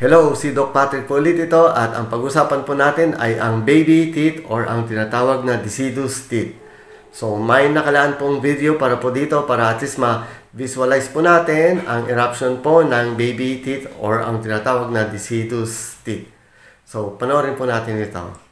Hello, si Doc Patrick po ulit ito at ang pag-usapan po natin ay ang baby teeth or ang tinatawag na deciduous teeth. So may nakalaan pong video para po dito para at least ma-visualize po natin ang eruption po ng baby teeth or ang tinatawag na deciduous teeth. So panoorin po natin ito.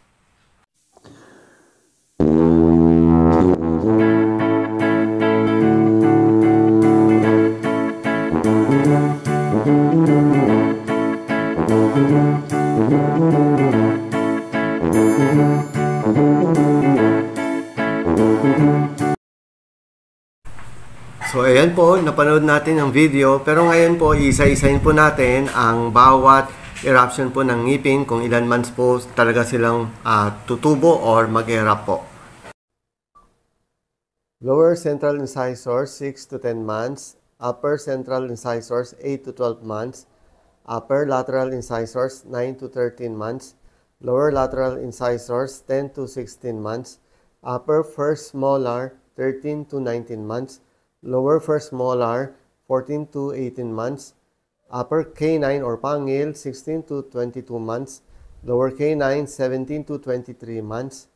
So ayan po, napanood natin ang video, pero ngayon po isa-isahin po natin ang bawat eruption po ng ngipin kung ilan months po talaga silang tutubo or mag-erupt po. Lower central incisors 6 to 10 months, upper central incisors 8 to 12 months, upper lateral incisors 9 to 13 months, lower lateral incisors 10 to 16 months, upper first molar 13 to 19 months, lower first molar 14 to 18 months, upper canine or pangil 16 to 22 months, lower canine 17 to 23 months,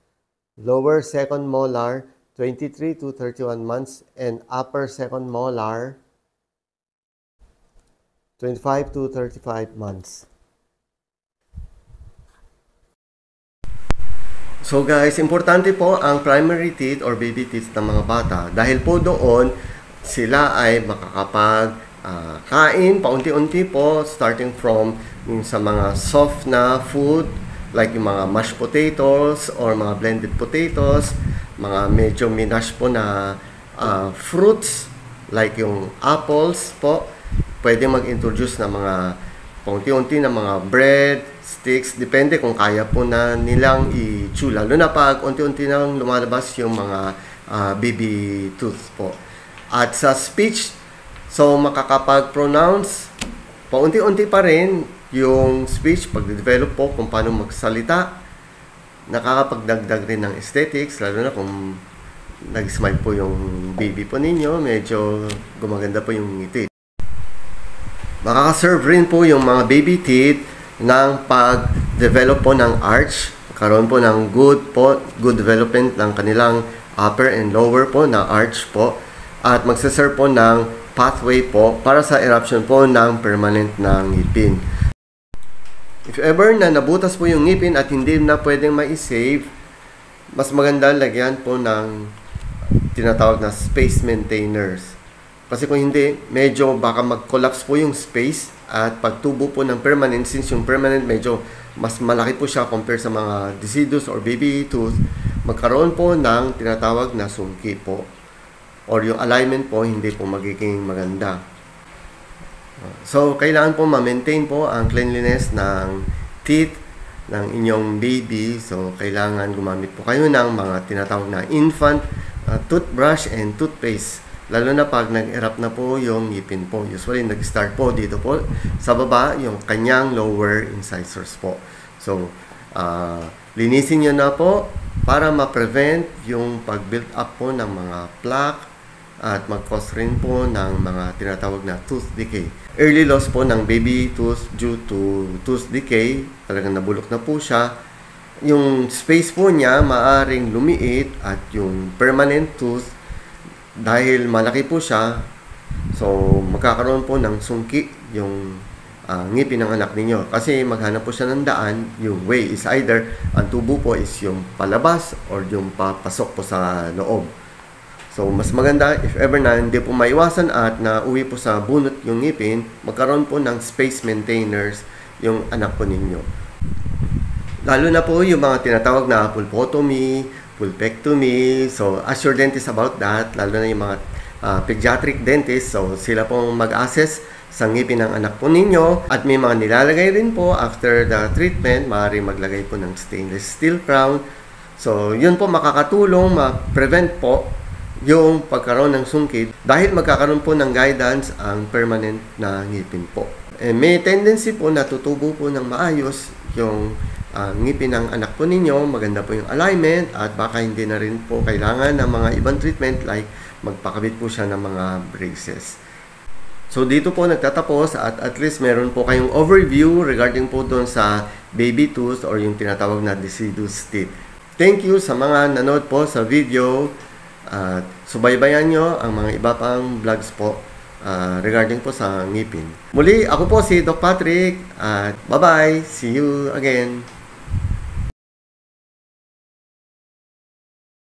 lower second molar 23 to 31 months, and upper second molar 25 to 35 months. So guys, importante po ang primary teeth or baby teeth ng mga bata dahil po doon sila ay makakapag-kain paunti-unti po starting from sa mga soft na food like yung mga mashed potatoes or mga blended potatoes, mga medyo minash po na fruits like yung apples po. Pwede mag-introduce na mga paunti-unti na mga bread, sticks, depende kung kaya po na nilang i-chew. Lalo na pag unti-unti nang lumalabas yung mga baby tooth po. At sa speech, so makakapag-pronounce, paunti-unti pa rin yung speech, pag-develop po kung paano magsalita, nakakapagdagdag rin ng aesthetics, lalo na kung nag-smile po yung baby po ninyo, medyo gumaganda po yung ngiti. Makakaserve rin po yung mga baby teeth ng pag-develop po ng arch, karoon po ng good development ng kanilang upper and lower po na arch po, at magsaserve po ng pathway po para sa eruption po ng permanent na ngipin. If ever na nabutas po yung ngipin at hindi na pwedeng ma-save, mas maganda lagyan po ng tinatawag na space maintainers. Kasi kung hindi, medyo baka mag-collapse po yung space at pagtubo po ng permanent, since yung permanent medyo mas malaki po siya compare sa mga deciduous or baby tooth, magkaroon po ng tinatawag na sungki po. Or yung alignment po hindi po magiging maganda. So, kailangan po ma-maintain po ang cleanliness ng teeth ng inyong baby. So, kailangan gumamit po kayo ng mga tinatawag na infant toothbrush and toothpaste. Lalo na pag nag-erupt na po yung ngipin po. Usually, nag-start po dito po sa baba yung kanyang lower incisors po. So, linisin nyo na po para ma-prevent yung pag-build up po ng mga plaque at mag-cause rin po ng mga tinatawag na tooth decay. Early loss po ng baby tooth due to tooth decay, talagang nabulok na po siya. Yung space po niya maaring lumiit at yung permanent tooth, dahil malaki po siya, so magkakaroon po ng sungki yung ngipin ng anak ninyo. Kasi maghanap po siya ng daan, yung way is either ang tubo po is yung palabas or yung papasok po sa loob. So, mas maganda, if ever na hindi po maiwasan at nauwi po sa bunot yung ngipin, magkaroon po ng space maintainers yung anak po ninyo. Lalo na po yung mga tinatawag na pulpotomy, pulpectomy. So, ask your dentist about that, lalo na yung mga pediatric dentist. So, sila pong mag-assess sa ngipin ng anak po ninyo. At may mga nilalagay rin po after the treatment, maaaring maglagay po ng stainless steel crown. So, yun po makakatulong, ma-prevent po yung pagkaroon ng sungkit dahil magkakaroon po ng guidance ang permanent na ngipin po. May tendency po na tutubo po ng maayos yung ngipin ng anak po ninyo, maganda po yung alignment at baka hindi na rin po kailangan ng mga ibang treatment like magpakabit po siya ng mga braces. So dito po nagtatapos at least meron po kayong overview regarding po doon sa baby tooth or yung tinatawag na deciduous teeth. Thank you sa mga nanood po sa video at subaybayan nyo ang mga iba pang vlogs po regarding po sa ngipin. Muli, ako po si Doc Patrick at bye-bye! See you again!